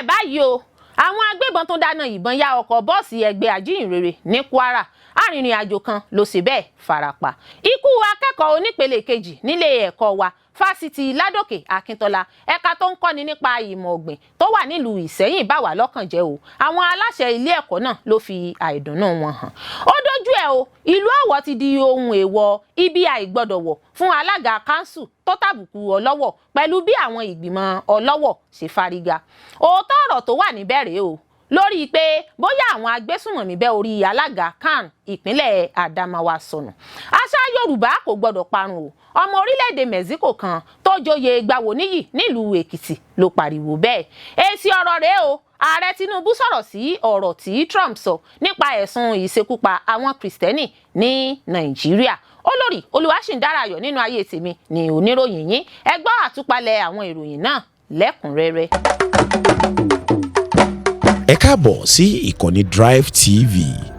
ẹ̀ báyìí o àwọn agbébọn tó dáná ìbọn ya ọkọ̀ bọ́ọ̀sì ẹgbẹ́ Ajíhìnrere ní Kwara arìnrìn-àjò kan ló sì bẹ́ẹ̀ farapa. Ikú akẹ́kọ̀ọ́ onípele kejì nílé ẹ̀kọ́ wa fásitì Ládòkè Akíntọ́lá ẹ̀ka tó ń kọ́ni nípa ìmọ̀ ọ̀gbìn tó wà nílùú Ìsẹ́yìn bá wà lọ́kàn jẹ́ o. Àwọn aláṣẹ ilé ẹ̀kọ́ náà ló fi àìdùnnú wọn hàn. Ó dójú ẹ̀ o, ìlú Ọ̀wọ̀ ti di ohun èèwọ̀ ibi àìgbọ́dọ̀wọ̀ fún alága kánsù tó tàbùkù ọlọ́wọ̀ pẹ̀lú bí àwọn ìgbìmọ̀ ọlọ́wọ̀ ṣe fárígá. Òótọ́ ọ̀rọ̀ tó wà níbẹ̀ rèé o lórí pé bóyá àwọn agbésùnmọ̀mí bẹ́ orí alága kan ìpínlẹ̀ Adamawa sọnù. Àṣà Yorùbá kò gbọdọ̀ parun o. Ọmọ orílẹ̀-èdè Mexico kan tó joyè Gbàwòníyì nílùú Èkìtì ló pariwo bẹ́ẹ̀. Èsì ọ̀rọ̀ rèé o. Ààrẹ Tinubu sọ̀rọ̀ sí ọ̀rọ̀ tí Trump sọ nípa ẹ̀sùn ìṣekúpa àwọn Kìrìsìtẹ́nì ní Nàìjíríà. Olórí Olúwaṣìndárayọ̀ nínú ayé tèmi ni oníròyìn yín. Ẹ gbọ́ àtúpalẹ̀ àwọn ìròyìn náà lẹ́kùnrẹ́rẹ́. Ẹ káàbọ̀ sí ìkànnì Drive TV.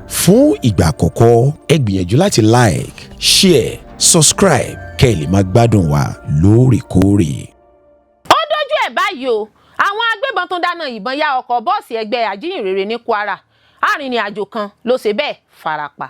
Fún ìgbà àkọ́kọ́ ẹ gbìyànjú láti like, share, subscribe kẹ́ ẹ lè máa gbádùn wa lóòrèkóòrè. Ó dójú ẹ̀ báyìí o àwọn agbébọn tó dáná ìbọn ya ọkọ̀ bọ́ọ̀sì ẹgbẹ́ Ajíhìnrere ní Kwara arìnrìn-àjò kan ló ṣe bẹ́ẹ̀ farapa.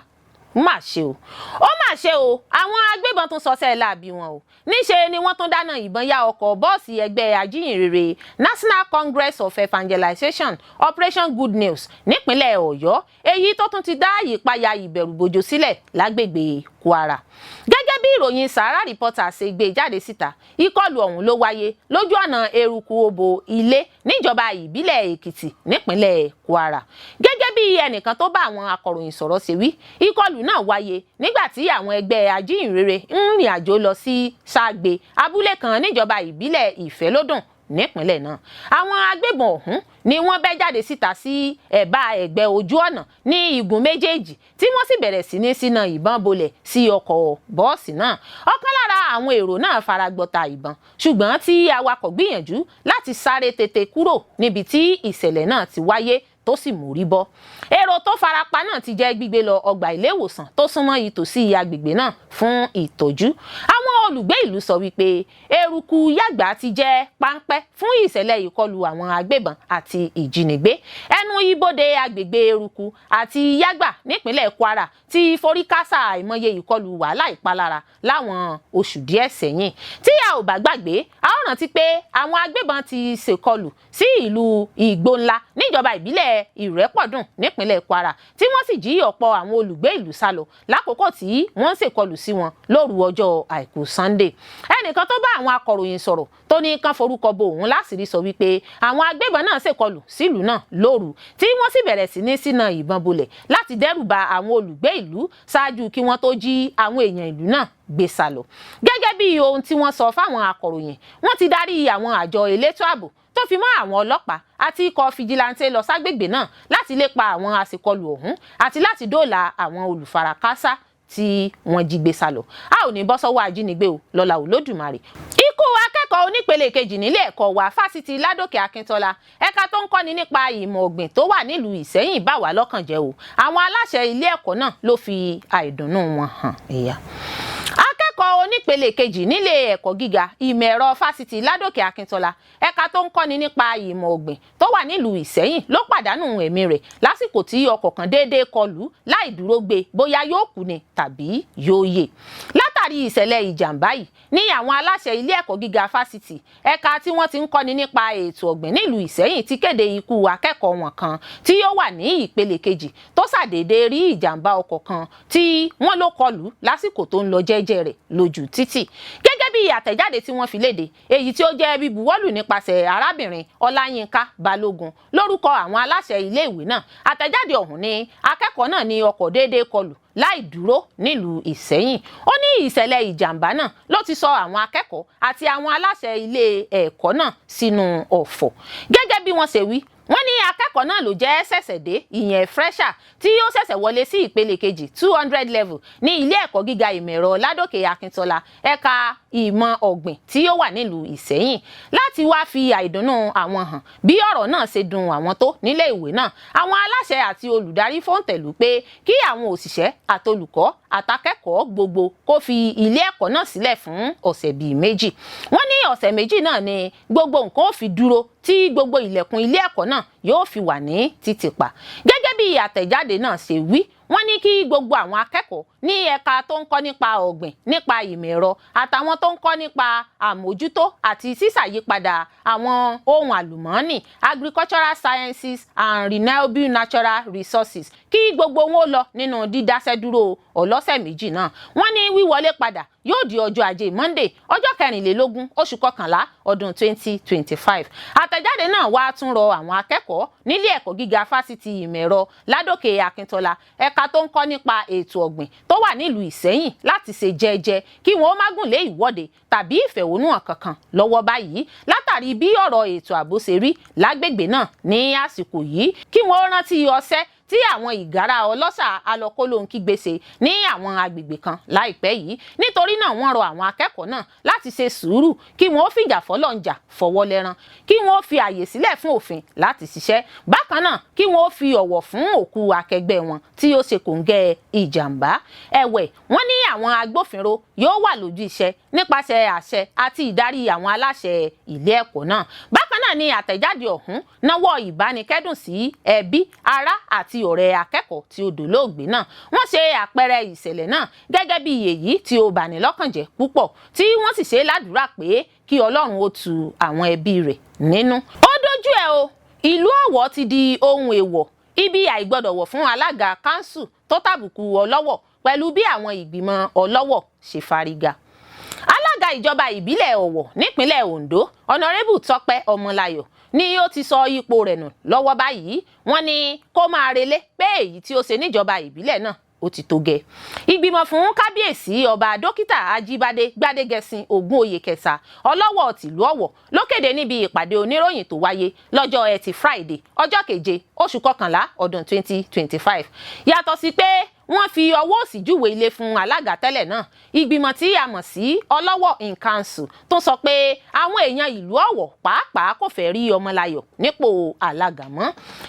Má ṣe o ó mà ṣe o àwọn agbébọn tún sọsẹ́ láàbí wọn o níṣe ni wọ́n tún dáná ìbọn ya ọkọ̀ bọ́ọ̀sì ẹgbẹ́ Ajíhìnrere National Congress of Evangelization Operation Good News nípínlẹ̀ Ọ̀yọ́ èyí tó tún ti dá ìpayà ìbẹ̀rùbojo sílẹ̀ lágbègbè Kwara. Gẹ́gẹ́ bí ìròyìn Sahara Reporter ṣe gbé jáde síta ìkọlù ọ̀hún ló wáyé lójú ọ̀nà eruku obo ilé níjọba ìbílẹ̀ Èkìtì nípínlẹ̀ Kwara. Gẹ́gẹ́ bí ẹnìkan tó bá àwọn akọ̀ròyìn sọ̀rọ̀ ṣe wí ìkọlù náà wáyé nígbà tí àwọn ẹgbẹ́ Ajíhìnrere ń rìn àjò lọ sí Ságbe abúlé kan níjọba ìbílẹ̀ Ìfẹ́lódùn nípínlẹ̀ náà. Àwọn agbébọn ọ̀hún ni wọ́n bẹ́ jáde síta sí ẹ̀bá ẹ̀gbẹ́ ojú ọ̀nà ní igun méjèèjì tí wọ́n sì bẹ̀rẹ̀ sí ní ṣínà ìbọn bolẹ̀ sí ọkọ̀ bọ́ọ̀sì náà. Ọ̀kan lára àwọn èrò náà fara gbọta ìbọn ṣùgbọ́n tí awakọ̀ gbìyànjú láti sáré tètè kúrò níbi tí ìṣẹ̀lẹ̀ náà ti wáyé tó sì mórí bọ́. Èrò tó farapa náà ti jẹ́ gbígbé lọ ọgbà ilé ìwòsàn tó súnmọ́ ìtòsí agbègbè náà fún ìtọ́jú. Àwọn olùgbé ìlú sọ wípé eruku yàgbà ti jẹ́ páńpẹ́ fún ìṣẹ̀lẹ̀ ìkọlù àwọn agbébọn àti ìjínigbé. Ẹnu ibodè agbègbè eruku àti yàgbà nípínlẹ̀ Kwara ti forí kásá àìmọye ìkọlù wàhálà ìpalára láwọn oṣù díẹ̀ sẹ́yìn. Tí a ò bá gbàgbé a ó rántí pé àwọn agbébọn ti ṣèkọlù sí ìlú Ìgbónlá níjọba ìbílẹ̀ Ìrẹ́pọ̀dùn nípínlẹ̀ Kwara tí wọ́n sì jí ọ̀pọ̀ àwọn olùgbé ìlú sálọ lákòókò tí wọ́n ṣèkọlù sí wọn lóru ọjọ́ Àìkú Sunday. Ẹnìkan tó bá àwọn akọ̀ròyìn sọ̀rọ̀ tó ní kán forúkọ bo òun láṣìírí sọ wípé àwọn agbébọn náà ṣèkọlù sílùú náà lóru tí wọ́n sì bẹ̀rẹ̀ sí ní ṣínà ìbọn bolẹ̀ láti dẹ́rù ba àwọn olùgbé ìlú ṣáájú kí wọ́n tó jí àwọn èèyàn ìlú náà gbé sálọ. Gẹ́gẹ́ bí ohun tí wọ́n sọ fáwọn akọ̀ròyìn wọ́n ti darí àwọn àjọ elétò ààbò tó fi mọ́ àwọn ọlọ́pàá àti ikọ̀ fìjìláńtẹ́ lọ ságbègbè náà láti lépa àwọn àṣekọlù ọ̀hún àti láti dóòlà àwọn olùfarakásá tí wọ́n jí gbé sálọ. A ò ní bọ́ sọ́wọ́ ajínigbé o lọ́la Olódùmarè. Ikú akẹ́kọ̀ọ́ onípele kejì nílé ẹ̀kọ́ wa fásitì Ládòkè Akíntọ́lá ẹ̀ka tó ń kọ́ni nípa ìmọ̀ ọ̀gbìn tó wà nílùú Ìsẹ́yìn bá wà lọ́kàn jẹ́ o. Àwọn aláṣẹ ilé ẹ̀kọ́ náà ló fi àìdùnnú wọn hàn ẹ̀yà. Akẹ́kọ̀ọ́ onípele kejì nílé ẹ̀kọ́ gíga ìmọ̀ ẹ̀rọ fásitì Ládòkè Akíntọ́lá ẹ̀ka tó ń kọ́ni nípa ìmọ̀ ọ̀gbìn tó wà nílùú Ìsẹ́yìn ló pàdánù ẹ̀mí rẹ̀ lásìkò tí ọkọ̀ kan déédéé kọlù láì dúró gbé bóyá yóò kú ni tàbí yóò yè. Látàrí ìṣẹ̀lẹ̀ ìjàmbá yìí ní àwọn aláṣẹ ilé ẹ̀kọ́ gíga fásitì ẹ̀ka tí wọ́n ti ń kọ́ni nípa ètò ọ̀gbìn nílùú Ìsẹ́yìn ti kéde ikú akẹ́kọ̀ọ́ wọn kan tí yóò wà ní ìpele kejì tó ṣàdédé rí ìjàmbá ọkọ̀ kan tí wọ́n ló kọlù lásìkò tó ń lọ jẹ́jẹ́ rẹ̀ lójú títì. Gẹ́gẹ́ bí àtẹ̀jáde tí wọ́n fi léde èyí tí ó jẹ́ bíbuwọ́lù nípasẹ̀ arábìnrin Ọláyínká Balógun lórúkọ àwọn aláṣẹ ilé ìwé náà. Àtẹ̀jáde ọ̀hún ní akẹ́kọ̀ọ́ náà ní ọkọ̀ déédéé kọlù láì dúró nílùú Ìsẹ́yìn. Ó ní ìṣẹ̀lẹ̀ ìjàmbá náà ló ti sọ àwọn akẹ́kọ̀ọ́ àti àwọn aláṣẹ ilé ẹ̀kọ́ náà sínú ọ̀fọ̀. Gẹ́gẹ́ bí wọ́n ṣe wí wọ́n ní akẹ́kọ̀ọ́ náà ló jẹ́ ṣẹ̀ṣẹ̀ dé ìyẹn fresher tí yóò ṣẹ̀ṣẹ̀ wọlé sí ìpele kejì 200 level ní ilé ẹ̀kọ́ gíga ìmọ̀ ẹ̀rọ Ládòkè Akíntọ́lá ẹ̀ka ìmọ̀ ọ̀gbìn tí ó wà nílùú Ìṣẹ́yìn láti wá fi àìdùnnú àwọn hàn bí ọ̀rọ̀ náà ṣe dùn àwọn tó nílé ìwé náà. Àwọn aláṣẹ àti olùdarí fòǹtẹ̀lù pé kí àwọn òṣìṣẹ́ àtolùkọ́ àtakẹ́kọ̀ọ́ gbogbo kó fi ilé ẹ̀kọ́ náà sílẹ̀ fún ọ̀sẹ̀ bíi méjì. Wọ́n ní ọ̀sẹ̀ méjì náà ni gbogbo nǹkan ó fi dúró tí gbogbo ilẹ̀kùn ilé ẹ̀kọ́ náà yóò fi wà ní títìpa. Gẹ́gẹ́ bí àtẹ̀jáde náà ṣe wí, wọ́n ní kí gbogbo àwọn akẹ́kọ̀ọ́ ní ẹ̀ka tó ń kọ́ nípa ọ̀gbìn, nípa ìmọ̀ ẹ̀rọ àtàwọn tó ń kọ́ nípa àmójútó àti sísàyípadà àwọn ohun àlùmọ́ọ́nì agricultural sciences and renewable natural resources kí gbogbo wọn ó lọ nínú dídáṣẹ́ dúró ọlọ́sẹ̀ méjì náà. Wọ́n ní wíwọlé padà yóò di ọjọ́ ajé Monday ọjọ́ 24 oṣù kọkànlá ọdún 2025. Àtẹ̀jáde náà wá tún rọ àwọn akẹ́kọ̀ọ́ nílé ẹ̀kọ́ gíga fásitì ìmọ̀ ẹ̀rọ Ládòkè Akíntọ́lá ẹ̀ka tó ń kọ́ nípa ètò ọ̀gbìn tó wà nílùú Ìṣẹ́yìn láti ṣe jẹ́jẹ́ kí wọ́n má gùn lé ìwọ́de tàbí ìfẹ̀hónúhàn kankan lọ́wọ́ báyìí látàrí bí ọ̀rọ̀ ètò ààbò ṣe rí lágbègbè náà ní àsìkò yìí. Kí wọ́n rántí ọṣẹ́ tí àwọn ìgárá ọlọ́ṣà alọ́kólóhùn gbèsè ní àwọn agbègbè kan láìpẹ́ yìí. Nítorí náà wọ́n rọ àwọn akẹ́kọ̀ọ́ náà láti ṣe sùúrù kí wọ́n fìjà fọlọ́njà fọwọ́ lẹ́ran, kí wọ́n fi àyè sílẹ̀ fún òfin láti ṣiṣẹ́. Bákan náà kí wọ́n fi ọ̀wọ̀ fún òkú akẹgbẹ́ wọn tí ó ṣe kòńgẹ́ ìjàmbá. Ẹ̀wẹ̀, wọ́n ní àwọn agbófinró yóò wà lójú iṣẹ́ nípasẹ̀ àṣẹ àti ìdarí àwọn aláṣẹ ilé ẹ̀kọ́ náà. Bákan náà ni àtẹ̀jáde ọ̀hún nawọ́ ìbánikẹ́dùn sí ẹbí, ará àti ọ̀rẹ́ akẹ́kọ̀ọ́ tí ó dolóògbé náà. Wọ́n ṣe àpẹẹrẹ ìṣẹ̀lẹ̀ náà gẹ́gẹ́ bí èyí tí ó bani lọ́kàn jẹ́ púpọ̀ tí wọ́n sì ṣe ládùúrà pé kí Ọlọ́run ó tu àwọn ẹbí rẹ̀ nínú. Ó dójú ẹ̀ o, ìlú Ọ̀wọ̀ ti di ohun èèwọ̀, ibi àìgbọ́dọ̀wọ̀ fún alága kánsù tó tàbùkù Ọlọ́wọ̀ pẹ̀lú bí àwọn ìgbìmọ̀ Ọlọ́wọ̀ ṣe fárígá. Alága ìjọba ìbílẹ̀ Ọ̀wọ̀ nípínlẹ̀ Ondo, Honorable Tọ́pẹ́ Ọmọláyọ̀ ni ó ti sọ ipò rẹ̀ nù lọ́wọ́ báyìí. Wọ́n ní kó máa relé pé èyí tí ó ṣe níjọba ìbílẹ̀ náà ó ti tó gẹ́. Ìgbìmọ̀ fún kábíyèsí ọba dókítà Ajíbádé Gbádégẹṣin Ògúnòyè Kẹta Ọlọ́wọ̀ tìlú Ọ̀wọ̀ ló kéde níbi ìpàdé oníròyìn tó wáyé lọ́jọ́ Ẹtì Friday ọjọ́ 7 oṣù kọkànlá ọdún 2025. Yàtọ̀ sí pé wọ́n fi ọwọ́ òsì júwe ilé fún alága tẹ́lẹ̀ náà, ìgbìmọ̀ tí a mọ̀ sí Ọlọ́wọ̀ in Council tó sọ pé àwọn èèyàn ìlú Ọ̀wọ̀ pàápàá kò fẹ́ rí Ọmọláyọ̀ nípò alága mọ́.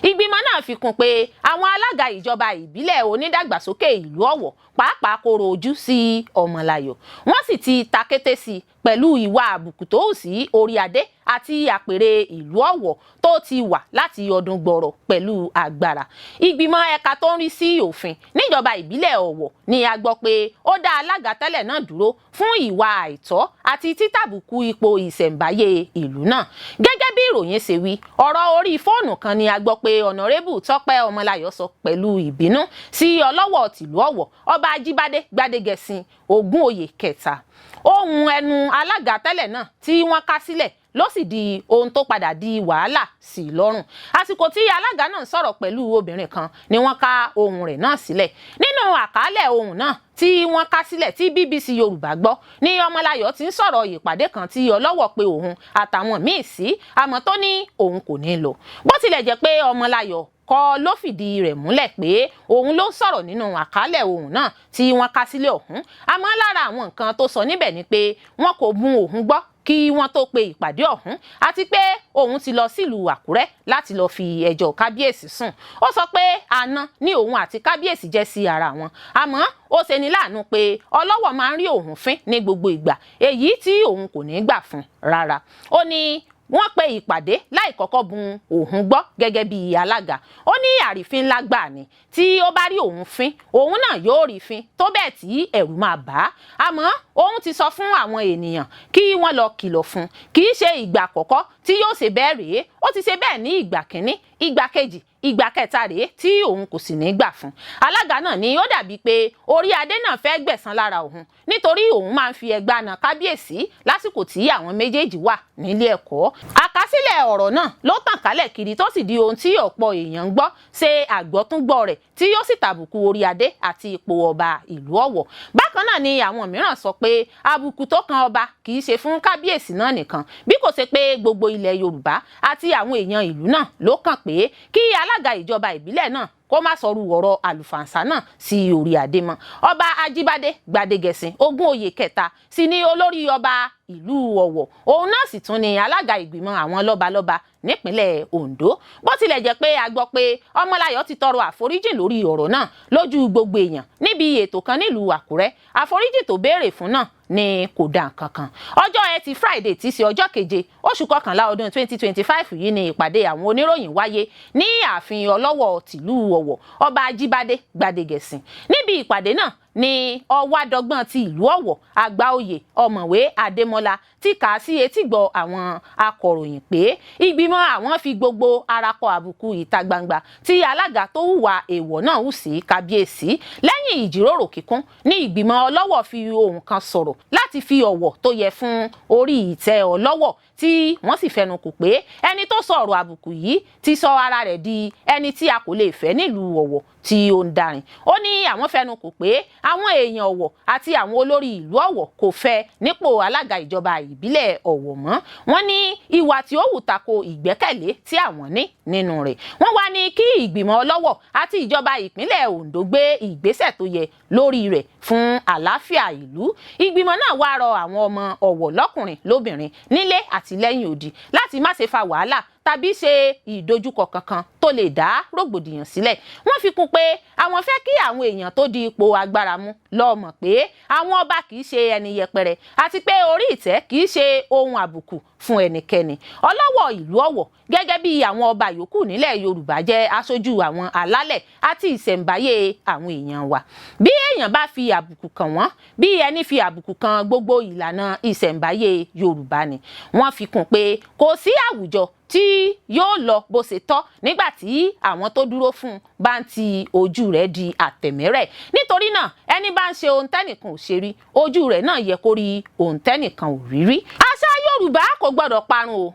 Ìgbìmọ̀ náà fi kún pé àwọn alága ìjọba ìbílẹ̀ onídàgbàsókè ìlú Ọ̀wọ̀ pàápàá kóró ojú sí Ọmọláyọ̀. Wọ́n sì ti takété sí pẹ̀lú ìwà àbùkù tó hù sí orí adé àti àpèrè ìlú Ọ̀wọ̀ tó ti wà láti ọdún gbọ̀rọ̀ pẹ̀lú agbára. Ìgbìmọ̀ ẹ̀ka tó ń rí sí òfin níjọba ìbílẹ̀ Ọ̀wọ̀ ni a gbọ́ pé ó dá alága tẹ́lẹ̀ náà dúró fún ìwà àìtọ́ àti títàbùkù ipò ìṣẹ̀ǹbáyé ìlú náà. Gẹ́gẹ́ bí ìròyìn ṣe wí, ọ̀rọ̀ orí fóònù kan ni a gbọ́ pé Honorable Tọ́pẹ́ Ọmọláyọ̀ sọ pẹ̀lú ìbínú sí Ọlọ́wọ̀ tìlú Ọ̀wọ̀ ọba Ajíbádé Gbádégẹṣin Ògúnòyè Kẹta. Ohun ẹnu alága tẹ́lẹ̀ náà tí wọ́n ká sílẹ̀ ló sì di ohun tó padà di wàhálà sí i lọ́rùn. Àsìkò tí alága náà sọ̀rọ̀ pẹ̀lú obìnrin kan ni wọ́n ká ohun rẹ̀ náà sílẹ̀. Nínú àkàálẹ̀ ohun náà tí wọ́n ká sílẹ̀ tí BBC Yorùbá gbọ́ ní Ọmọláyọ̀ ti ń sọ̀rọ̀ ìpàdé kan tí Ọlọ́wọ̀ pé òun àtàwọn míì sí, àmọ́ tó ní òun kò ní lọ. Bó tilẹ̀ jẹ́ pé Ọmọláyọ̀ kọ́ ló fìdí rẹ̀ múlẹ̀ pé òun ló sọ̀rọ̀ nínú àkàálẹ̀ ohun náà tí wọ́n ká sílẹ̀ ọ̀hún. Àmọ́ lára àwọn nǹkan tó sọ níbẹ̀ ni pé wọn kò mú òun gbọ́ kí wọ́n tó pe ìpàdé ọ̀hún àti pé òun ti lọ sílùú Àkúrẹ́ láti lọ fi ẹjọ́ kábíyèsí sùn. Ó sọ pé àná ni òun àti kábíyèsí jẹ́ sí ara wọn, àmọ́ ó ṣe ní láàánú pé Ọlọ́wọ̀ máa ń rí òun fín ní gbogbo ìgbà, èyí tí òun kò ní gbà fún rárá. Ó ní wọ́n pe ìpàdé láì kọ́kọ́ bun òun gbọ́ gẹ́gẹ́ bí alága. Ó ní àrífín ńlá gbà ní tí ó bá rí òun fín, òun náà yóò rí fín tó bẹ́ẹ̀ tí ẹ̀rù máa bà á. Àmọ́ òun ti sọ fún àwọn ènìyàn kí wọ́n lọ kìlọ̀ fún, kì í ṣe ìgbà àkọ́kọ́ tí yóò ṣe bẹ́ẹ̀ rèé. Ó ti ṣe bẹ́ẹ̀ ní ìgbà kínní, ìgbà kejì, ìgbà kẹta rèé tí òun kò sì ní gbà fún. Alága náà ni ó dàbí pé orí adé náà fẹ́ gbẹ̀san lára òun nítorí òun máa ń fi ẹgbàá na kábíyèsí lásìkò tí àwọn méjèèjì wà nílé ẹ̀kọ́. Àkásílẹ̀ ọ̀rọ̀ náà ló tàn kálẹ̀ kiri tó sì di ohun tí ọ̀pọ̀ èèyàn ń gbọ́ ṣe àgbọ́túngbọ́ rẹ̀ tí yóò sì tàbùkù orí adé àti ipò ọba ìlú Ọ̀wọ̀. Bákan náà ni àwọn mìíràn sọ pé àbùkù tó kan ọba kì í ṣe fún kábíyèsí náà nìkan bí kò ṣe pé gbogbo ilẹ̀ Yorùbá àti àwọn èèyàn ìlú náà ló kàn pé kí alága ìjọba ìbílẹ̀ náà kó má sọrú ọ̀rọ̀ àlùfàǹsá náà sí orí adé mọ́. Ọba Ajíbádé Gbádégẹṣin Ogúnoyè kẹta sì ni olórí ọba ìlú Ọ̀wọ̀, òun náà sì tún ni alága ìgbìmọ̀ àwọn lọ́balọ́ba nípínlẹ̀ Ondo. Bó tilẹ̀ jẹ́ pé a gbọ́ pé Ọmọláyọ̀ ti tọrọ àforíjì lórí ọ̀rọ̀ náà lójú gbogbo èèyàn níbi ètò kan nílùú Àkúrẹ́, àforíjì tó béèrè fún náà ni kò dá nǹkan kan. Ọjọ́ Ẹtì Friday tí í ṣe ọjọ́ keje oṣù kọkànlá ọdún 2025 yìí ni ìpàdé àwọn oníròyìn wáyé ní ààfin Ọlọ́wọ̀ tìlú Ọ̀wọ̀ Ọba Ajíbádé Gbádégẹṣin. Níbi ìpàdé náà ni ọwádọ́gbọ́n ti ìlú Ọ̀wọ̀ Àgbáòye Ọ̀mọ̀wé Adémọ́lá ti kà á sí etígbọ̀ àwọn akọ̀ròyìn pé ìgbìmọ̀ àwọn fi gbogbo ara kọ àbùkù ìta gbangba tí alága tó hùwà èèwọ̀ náà hù sí kábíyèsí. Lẹ́yìn ìjíròrò kíkún ní ìgbìmọ̀ Ọlọ́wọ̀ fi ohùn kan sọ̀rọ̀ láti fi ọ̀wọ̀ tó yẹ fún orí ìtẹ́ Ọlọ́wọ̀ tí wọ́n sì fẹnu kò pé ẹni tó sọ ọ̀rọ̀ àbùkù yìí ti sọ ara rẹ̀ di ẹni tí a kò lè fẹ́ nílùú Ọ̀wọ̀ tí ó ń darin. Ó ní àwọn fẹnu kò pé àwọn èèyàn Ọ̀wọ̀ àti àwọn olórí ìlú Ọ̀wọ̀ kò fẹ́ nípò alága ìjọba ìbílẹ̀ Ọ̀wọ̀ mọ́. Wọ́n ní ìwà tí ó hù tako ìgbẹ́kẹ̀lé tí àwọn ní nínú rẹ̀. Wọ́n wá ní kí ìgbìmọ̀ Ọlọ́wọ̀ àti ìjọba ìpínlẹ̀ Ondo gbé ìgbésẹ̀ tó yẹ lórí rẹ̀ fún àlàáfíà ìlú. Ìgbìmọ̀ náà wá rọ àwọn ọmọ Ọ̀wọ̀ lọ́kùnrin lóbìnrin nílé àti lẹ́yìn odi láti má ṣe fa wàhálà tàbí ṣe ìdojúkọ kankan tó lè dá rògbòdìyàn sílẹ̀. Wọ́n fi kún pé àwọn fẹ́ kí àwọn èèyàn tó di ipò agbára mú lọ mọ̀ pé àwọn ọba kì í ṣe ẹni yẹpẹrẹ àti pé orí ìtẹ́ kì í ṣe ohun àbùkù fún ẹnikẹ́ni. Ọlọ́wọ̀ ìlú Ọ̀wọ̀ gẹ́gẹ́ bí àwọn ọba yòókù nílẹ̀ Yorùbá jẹ́ aṣojú àwọn alálẹ̀ àti ìṣẹ̀ǹbáyé àwọn èèyàn wa. Bí èèyàn bá fi àbùkù kàn wọ́n bí ẹni fi àbùkù kan gbogbo ìlànà ìṣẹ̀ǹbáyé Yorùbá ni. Wọ́n fi kún pé kò sí àwùjọ tí yóò lọ bó ṣe tọ́ nígbà tí àwọn tó dúró fún bá ń ti ojú rẹ̀ di àtẹ̀mẹ́rẹ̀. Nítorí náà ẹni bá ń ṣe ohun tẹ́nìkan ò ṣe rí ojú rẹ̀ náà yẹ kó rí ohun tẹ́nìkan ò rí rí. Àṣà Yorùbá kò gbọdọ̀ parun o.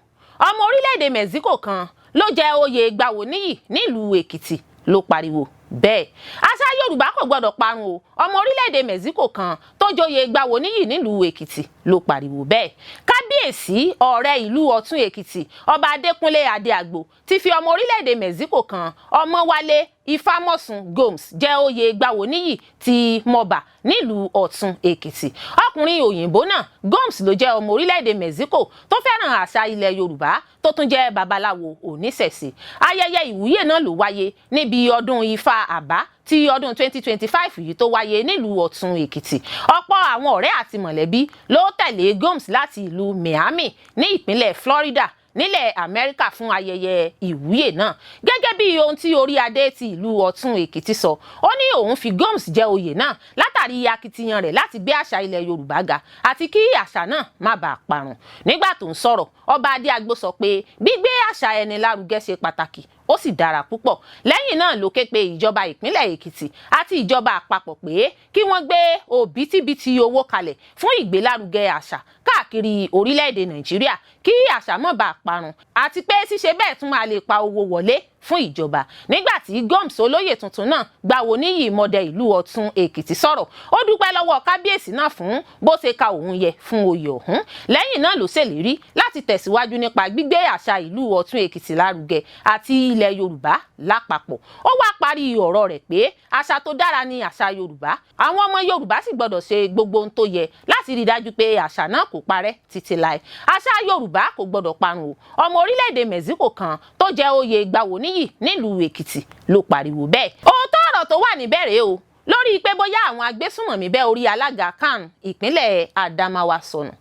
Ọmọ orílẹ̀-èdè Mexico kan ló jẹ oyè Gbàwòníyì nílùú Èkìtì ló pariwo bẹ́ẹ̀. Àṣà Yorùbá kò gbọdọ̀ parun o. Ọmọ orílẹ̀-èdè Mexico kan tó joyè Gbàwòníyì nílùú Èkìtì ló pariwo bẹ́ẹ̀. Kábíyèsí ọ̀rẹ́ ìlú Ọ̀tún Èkìtì Ọba Adékúnlé Adéàgbò ti fi ọmọ orílẹ̀-èdè Mexico kan Ọmọwálé Ifámọ̀sùn Gomes jẹ oyè Gbàwòníyì ti Mọ̀bà nílùú Ọ̀tún Èkìtì. Ọkùnrin òyìnbó náà Gomes ló jẹ́ ọmọ orílẹ̀-èdè Mexico tó fẹ́ràn àṣà ilẹ̀ Yorùbá tó tún jẹ́ babaláwo oníṣẹ̀ṣe. Ayẹyẹ ìwúyè náà ló wáyé níbi ọdún Ifá Àbá ti ọdún 2025 yìí tó wáyé nílùú Ọ̀tún Èkìtì. Ọ̀pọ̀ àwọn ọ̀rẹ́ àti mọ̀lẹ́bí ló tẹ̀lé Gomes láti ìlú Miami ní ìpínlẹ̀ Florida nílẹ̀ Amẹ́ríkà fún ayẹyẹ ìwúyè náà. Gẹ́gẹ́ bí ohun tí orí adé ti ìlú Ọ̀tún Èkìtì sọ, ó ní òun fi Gomes jẹ oyè náà látàrí akitiyan rẹ̀ láti gbé àṣà ilẹ̀ Yorùbá ga àti kí àṣà náà má bàa parun. Nígbà tó ń sọ̀rọ̀, Ọba Adéàgbò sọ pé gbígbé àṣà ẹni lárugẹ ṣe pàtàkì ó sì dára púpọ̀. Lẹ́yìn náà ló ké pe ìjọba ìpínlẹ̀ Èkìtì àti ìjọba àpapọ̀ pé kí wọ́n gbé òbítíbitì owó kalẹ̀ fún ìgbélárugẹ àṣà káàkiri orílẹ̀-èdè Nàìjíríà kí àṣà má bàa parun àti pé ṣíṣe bẹ́ẹ̀ tún máa lè pa owó wọlé fún ìjọba. Nígbà tí Gomes olóyè tuntun náà Gbàwòníyì mọdẹ ìlú Ọ̀tún Èkìtì sọ̀rọ̀, ó dúpẹ́ lọ́wọ́ kábíyèsí náà fún bó ṣe ka òun yẹ fún oyè ọ̀hún. Lẹ́yìn náà ló ṣèlérí láti tẹ̀síwájú nípa gbígbé àṣà ìlú Ọ̀tún Èkìtì lárugẹ àti ilẹ̀ Yorùbá lápapọ̀. Ó wá parí ọ̀rọ̀ rẹ̀ pé àṣà tó dára ni àṣà Yorùbá. Àwọn ọmọ Yorùbá sì gbọdọ̀ ṣe gbogbo ohun tó yẹ láti rí dájú pé àṣà náà kò parẹ́ títí láé. Àṣà Yorùbá kò gbọdọ̀ parun o. Ọmọ orílẹ̀-èdè Mexico kan tó jẹ oyè Gbàwòníyì nílùú Èkìtì ló pariwo bẹ́ẹ̀. Òótọ́ ọ̀rọ̀ tó wà níbẹ̀ rèé o lórí pé bóyá àwọn agbésùnmọ̀mí bẹ́ orí alága CAN ìpínlẹ̀ Adamawa sọnù.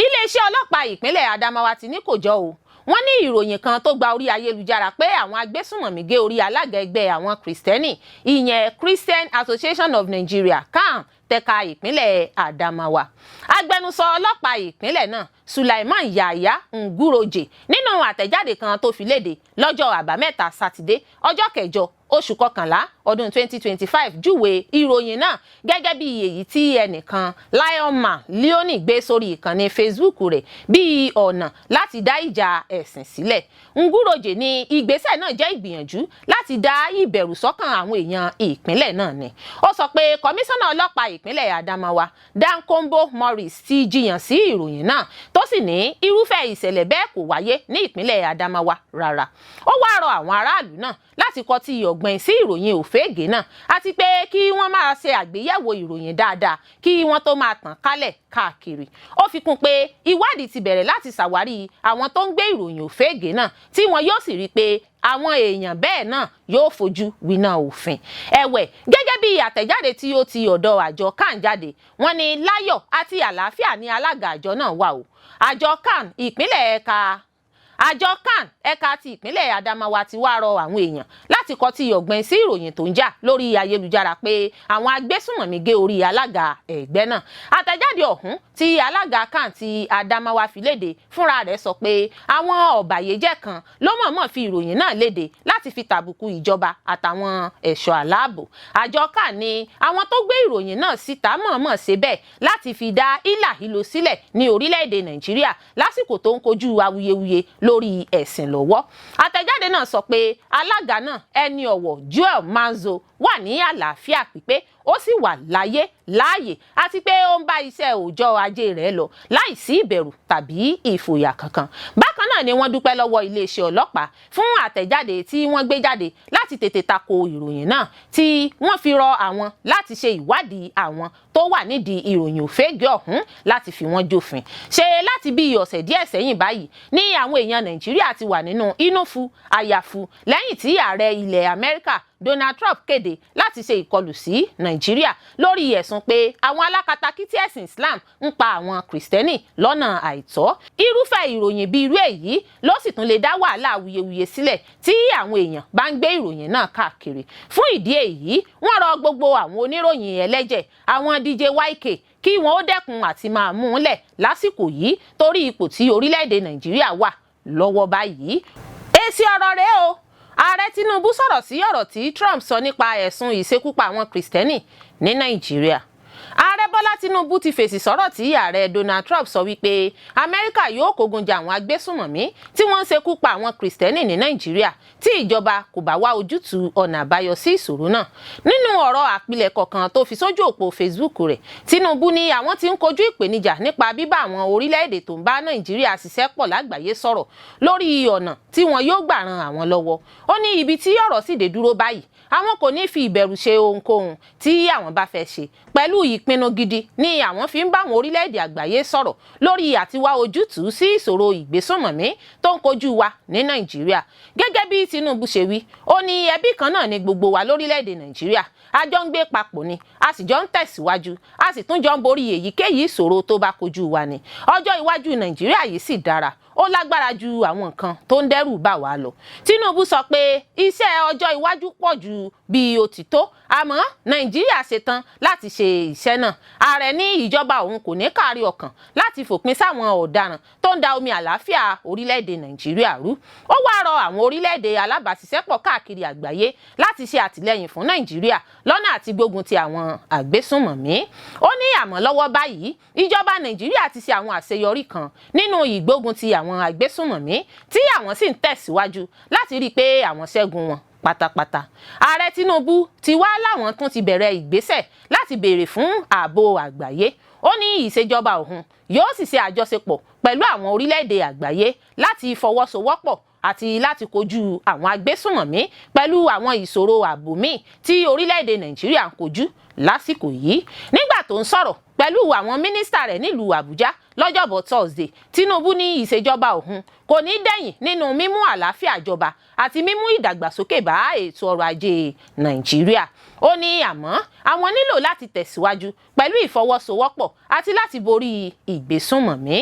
Iléeṣẹ́ ọlọ́pàá ìpínlẹ̀ Adamawa ti ní kò jọ o. Wọ́n ní ìròyìn kan tó gba orí ayélujára pé àwọn agbésùnmọ̀mí gé orí alága ẹgbẹ́ àwọn Kristẹni ìyẹn Christian Association of Nigeria CAN tẹ̀ka ìpínlẹ̀ Adamawa. Agbẹnusọ ọlọ́pàá ìpínlẹ̀ náà Sulaiman Yahaya Nguroje nínú àtẹ̀jáde kan tó fi léde lọ́jọ́ Àbámẹ́ta Sátidé ọjọ́ kẹjọ oṣù kọkànlá ọdún 2025 júwe ìròyìn náà gẹ́gẹ́ bí èyí tí ẹnìkan Lionman Leoni gbé sórí ìkànnì Facebook rẹ̀ bí ọ̀nà láti dá ìjà ẹ̀sìn sílẹ̀. Nguroje ní ìgbésẹ̀ náà jẹ́ ìgbìyànjú láti dá ìbẹ̀rù sọ́kàn àwọn èèyàn ìpínlẹ̀ náà ni. Ó sọ pé kọmíṣánná ọlọ́pàá ìpínlẹ̀ Adamawa Dan Kombo Morris ti jiyàn sí ìròyìn náà tó tó sì ní irúfẹ́ ìṣẹ̀lẹ̀ bẹ́ẹ̀ kò wáyé ní ìpínlẹ̀ Adamawa rárá. Ó wá rọ àwọn aráàlú náà láti kọtí ọ̀gbìn sí ìròyìn òféègé náà àti pé kí wọ́n máa ṣe àgbéyẹ̀wò ìròyìn dáadáa kí wọ́n tó máa tàn kálẹ̀ káàkiri. Ó fi kún pé ìwádìí ti bẹ̀rẹ̀ láti ṣàwárí àwọn tó ń gbé ìròyìn òféègé náà tí wọn yóò sì rí i pé àwọn èèyàn bẹ́ẹ̀ náà yóò fojú winá òfin. Ẹ̀wẹ̀, gẹ́gẹ́ bí àtẹ̀jáde tí ó ti ọ̀dọ̀ àjọ CAN jáde, wọ́n ní láyọ̀ àti àlàáfíà ní alága àjọ náà wà o. Àjọ CAN ẹ̀ka ti ìpínlẹ̀ Adamawa ti wá rọ àwọn èèyàn láti kọtí ọ̀gbìn sí ìròyìn tó ń jà lórí ayélujára pé àwọn agbésùnmọ̀mí gé orí alága ẹgbẹ́ náà. Àtẹ̀jáde ọ̀hún tí alága CAN ti Adamawa fi léde fúnra rẹ̀ sọ pé àwọn ọ̀bàyéjẹ́ kan ló mọ̀ọ́mọ̀ fi ìròyìn náà léde láti fi tàbùkù ìjọba àtàwọn ẹ̀ṣọ́ aláàbò. Àjọ CAN ní àwọn tó gbé ìròyìn náà síta mọ̀ọ́mọ̀ ṣe bẹ́ẹ̀ láti fi dá hílàhílo sílẹ̀ ní orílẹ̀-èdè Nàìjíríà lásìkò tó ń kojú awuyewuye lórí ẹ̀sìn lọ́wọ́. Àtẹ̀jáde náà sọ pé alága náà ẹni ọ̀wọ̀ Joel Manzo wà ní àlàáfíà pípé ó sì wà láàyè àti pé ó ń bá iṣẹ́ òòjọ́ ajé rẹ̀ lọ láìsí ìbẹ̀rù tàbí ìfòyà kankan. Bákan náà ni wọ́n dúpẹ́ lọ́wọ́ iléeṣẹ́ ọlọ́pàá fún àtẹ̀jáde tí wọ́n gbé jáde láti tètè tako ìròyìn náà tí wọ́n fi rọ àwọn láti ṣe ìwádìí àwọn tó wà nídìí ìròyìn òféègé ọ̀hún láti fi wọ́n jófin. Ṣe láti bí ọ̀sẹ̀ díẹ̀ sẹ́yìn báyìí ní àwọn èèyàn Nàìjíríà ti wà nínú inúfu àyàfu lẹ́yìn tí ààrẹ ilẹ̀ Amẹ́ríkà Donald Trump kéde láti ṣe ìkọlù sí Nàìjíríà lórí ẹ̀sùn pé àwọn alákatakítí ẹ̀sìn Islam ń pa àwọn Kìrìsìtẹ́nì lọ́nà àìtọ́. Irúfẹ́ ìròyìn bíi irú èyí ló sì tún lè dá wàhálà awuyewuye sílẹ̀ tí àwọn èèyàn bá ń gbé ìròyìn náà káàkiri. Fún ìdí èyí, wọ́n rọ gbogbo àwọn oníròyìn ẹlẹ́jẹ̀, àwọn DJ YK kí wọ́n ó dẹ́kun àti máa mú un lẹ̀ lásìkò yìí torí ipò tí orílẹ̀-èdè Nàìjíríà wà lọ́wọ́ báyìí. Èsì ọ̀rọ̀ rèé o. Ààrẹ Tinubu sọ̀rọ̀ sí ọ̀rọ̀ tí Trump sọ nípa ẹ̀sùn ìṣekúpa àwọn Kìrìsìtẹ́nì ní Nàìjíríà. Ààrẹ Bọ́lá Tinubu ti fèsì sọ̀rọ̀ tí ààrẹ Donald Trump sọ wípé Amẹ́ríkà yóò kógun jà àwọn agbésùnmọ̀mí tí wọ́n ń ṣekú pa àwọn Kìrìsìtẹ́nì ní Nàìjíríà tí ìjọba kò bá wá ojútùú ọ̀nà àbáyọ sí ìṣòro náà. Nínú ọ̀rọ̀ àpilẹ̀kọ kan tó fi sójú òpó Facebook rẹ̀, Tinubu ní àwọn tí ń kojú ìpèníjà nípa bíbá àwọn orílẹ̀-èdè tó ń bá Nàìjíríà ṣiṣẹ́ pọ̀ lágbàáyé sọ̀rọ̀ lórí ọ̀nà tí wọn yóò gbà ran àwọn lọ́wọ́. Ó ní ibi tí ọ̀rọ̀ sì dé dúró báyìí, àwọn kò ní fi ìbẹ̀rù ṣe ohunkóhun tí àwọn bá fẹ́ ṣe. Pẹ̀lú ìpinnu gidi ni àwọn fi ń bá àwọn orílẹ̀-èdè àgbáyé sọ̀rọ̀ lórí àtiwá ojútùú sí ìṣòro ìgbésùnmọ̀mí tó ń kojú wa ní Nàìjíríà. Gẹ́gẹ́ bí Tinubu ṣe wí, ó ní ẹbí kan náà ni gbogbo wa lórílẹ̀-èdè Nàìjíríà. A jọ ń gbé papọ̀ ni, a sì jọ ń tẹ̀síwájú, a sì tún jọ ń borí èyíkéyìí ìṣòro tó bá kojú wa ni. Ọjọ́ iwájú Nàìjíríà yìí sì dára, ó lágbára ju àwọn nǹkan tó ń dẹ́rù bà wá lọ. Tinubu sọ pé iṣẹ́ ọjọ́ iwájú pọ̀ ju bí ó ti tó, àmọ́ Nàìjíríà ṣetán láti ṣe iṣẹ́ náà. Ààrẹ ní ìjọba òun kò ní kárí ọkàn láti fòpin sáwọn ọ̀daràn tó ń da omi àlàáfíà orílẹ̀-èdè Nàìjíríà rú. Ó wá rọ àwọn orílẹ̀-èdè alábàáṣiṣẹ́pọ̀ káàkiri àgbáyé láti ṣe àtìlẹ́yìn fún Nàìjíríà lọ́nà àti gbógun ti àwọn àgbésùnmọ̀mí. Ó ní àmọ́ lọ́wọ́ báyìí ìjọba Nàìjíríà ti ṣe àwọn àṣeyọrí kan nínú ìgbógun ti àwọn àgbésùnmọ̀mí tí àwọn sì ń tẹ̀síwájú láti rí i pé àwọn ṣẹ́gun wọn pátápátá. Ààrẹ Tinubu ti wá láwọn tún ti bẹ̀rẹ̀ ìgbésẹ̀ láti béèrè fún ààbò àgbáyé. Ó ní ìṣèjọba òun yóò sì ṣe àjọṣepọ̀ pẹ̀lú àwọn orílẹ̀-èdè àgbáyé láti fọwọ́sowọ́pọ̀ àti láti kojú àwọn agbésùnmọ̀mí pẹ̀lú àwọn ìṣòro ààbò míì tí orílẹ̀-èdè Nàìjíríà ń kojú lásìkò yìí. Nígbà tó ń sọ̀rọ̀ pẹ̀lú àwọn mínísítà rẹ̀ nílùú Àbújá lọ́jọ́bọ̀ Thursday, Tinubu ní ìṣèjọba òun kò ní dẹ̀yìn nínú mímú àlàáfíà jọba àti mímú ìdàgbàsókè bá ètò ọrọ̀ ajé Nàìjíríà. Ó ní àmọ́ àwọn nílò láti tẹ̀síwájú pẹ̀lú ìfọwọ́sowọ́pọ̀ àti láti borí ìgbésùnmọ̀mí.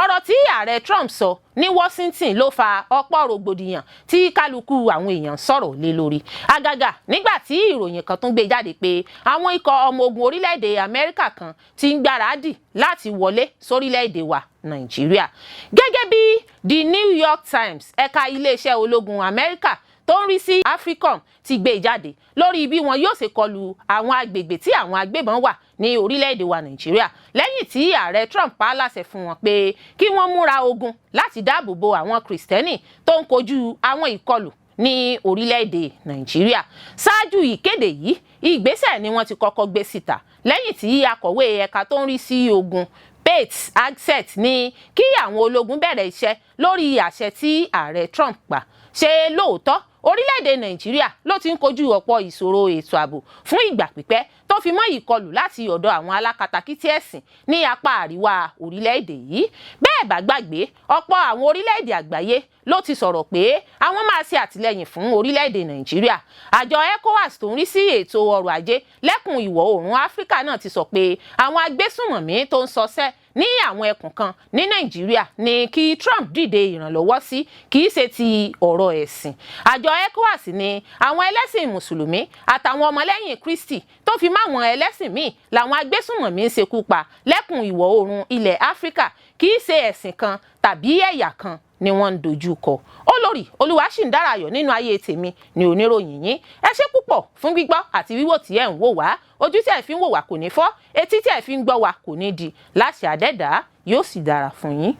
Ọ̀rọ̀ tí ààrẹ Trump sọ ní Washington ló fa ọ̀pọ̀ rògbòdìyàn tí kálukú àwọn èèyàn sọ̀rọ̀ lé lórí. Àgàgà nígbà tí ìròyìn kan tún gbé jáde pé àwọn ikọ̀ ọmọ ogun orílẹ̀-èdè Amẹ́ríkà kan ti ń gbáradì láti wọlé sórílẹ̀-èdè wa Nàìjíríà. Gẹ́gẹ́ bí The New York Times, ẹ̀ka iléeṣẹ́ ológun Amẹ́ríkà tó ń rí sí AFRICOM ti gbé jáde lórí bí wọn yóò ṣe kọlù àwọn agbègbè tí àwọn agbébọn wà ní orílẹ̀-èdè wa Nàìjíríà lẹ́yìn tí ààrẹ Trump pa á láṣẹ fún wọn pé kí wọ́n múra ogun láti dáàbò bo àwọn Kìrìsìtẹ́nì tó ń kojú àwọn ìkọlù ní orílẹ̀-èdè Nàìjíríà. Ṣáájú ìkéde yìí, ìgbésẹ̀ ni wọ́n ti kọ́kọ́ gbé síta lẹ́yìn tí akọ̀wé ẹ̀ka tó ń rí sí ogun Pete Hegseth ní kí àwọn ológun bẹ̀rẹ̀ iṣẹ́ lórí àṣẹ tí ààrẹ Trump pa. Ṣé lóòótọ́ orílẹ̀-èdè Nàìjíríà ló ti ń kojú ọ̀pọ̀ ìṣòro ètò ààbò fún ìgbà pípẹ́ tó fi mọ́ ìkọlù láti ọ̀dọ̀ àwọn alákatakítí ẹ̀sìn ní apá àríwá orílẹ̀-èdè yìí. Bẹ́ẹ̀ bá gbàgbé, ọ̀pọ̀ àwọn orílẹ̀-èdè àgbáyé ló ti sọ̀rọ̀ pé àwọn máa ṣe àtìlẹ́yìn fún orílẹ̀-èdè Nàìjíríà. Àjọ ECOWAS tó ń rí sí ètò ọrọ̀ ajé lẹ́kùn ìwọ̀ oòrùn Áfíríkà náà ti sọ pé àwọn agbésùnmọ̀mí tó ń ṣọṣẹ́ ní àwọn ẹkùn kan ní Nàìjíríà ní kí Trump dìde ìrànlọ́wọ́ sí, kì í ṣe ti ọ̀rọ̀ ẹ̀sìn. Àjọ ECOWAS ní àwọn ẹlẹ́sìn mùsùlùmí àtàwọn ọmọlẹ́yìn Kristi tó fi máwọn ẹlẹ́sìn míì làwọn agbésùnmọ̀mí ń ṣekú pa lẹ́kùn ìwọ̀ oòrùn ilẹ̀ Áfíríkà, kì í ṣe ẹ̀sìn kan tàbí ẹ̀yà kan ni wọ́n ń dojú kọ. Olórí Olúwaṣìndárayọ̀ nínú ayé tèmi ni oníròyìn yín. Ẹ ṣé púpọ̀ fún gbígbọ́ àti wíwò tí ẹ̀ ń wò wá. Ojú tí ẹ̀ fi ń wò wá kò ní fọ́, etí tí ẹ̀ fi ń gbọ́ wá kò ní di. Láṣẹ Adẹ́dàá yóò sì dára fún yín.